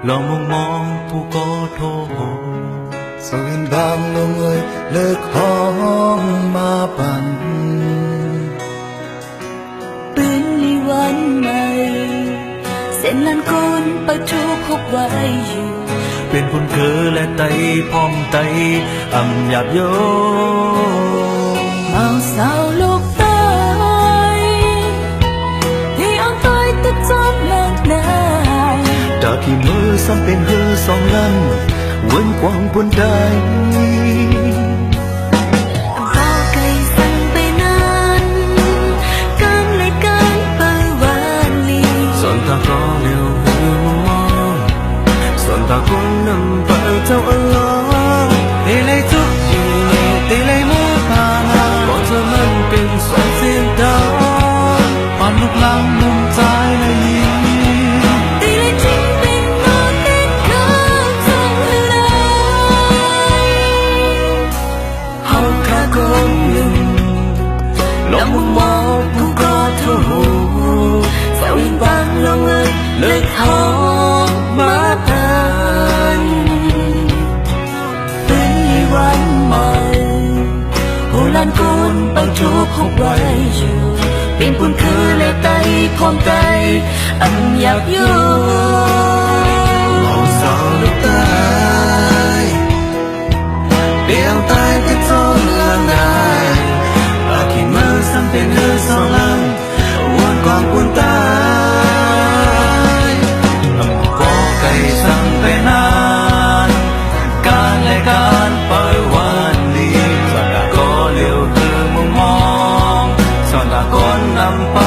ลองมองผู้ก็โทษsao in bang lòng người lực hóm ma bàn ปืนลีวันใหม่เส้นลันคนประทุกพบไว้อยู่ เป็นผลเคือและไตพร้อมไตอ่ำหยาบโย เมาสาวลูกตายที่เอาตายแต่จอมมากนาย จากที่มือซ้ำเป็นหือสองลันเว้นกว้างบนใดก็ไกลสั่งไปนานการเลยการไปวันลีส่วนตาก็เร็วหือมองส่วนตาคนนำไปเจ้าอัลลอฮ์ตีเลยทุกอยู่ตีเลยมือผ่านก่อนเธอมันเป็นสองเส้นดาวปานลูกหลังมุมใจและยิ้มตีเลยจริงเป็นนอนเด็ดขาดทั้งเลยเฮาแค่คนหนึ่งลองมองผู้ก็ทุกสาวยิ่งบางลงเลยเลิกหอมมาผ่านเป็นวันใหม่โหลานกุนไปทุกหกไว้อยู่เป็นปุ่นคือและไตพร้อมใจอันอยากอยู่มองสาวลูกตายเดียวตายก็ทนละนายอาขี้มือซ้ำเป็นเธอสองลังวนกองวนตายก็ไก่สั่งไปนานการและการปล่อยวันนี้สอนตาก็เร็วคือมุมมองสอนตาคนนำไป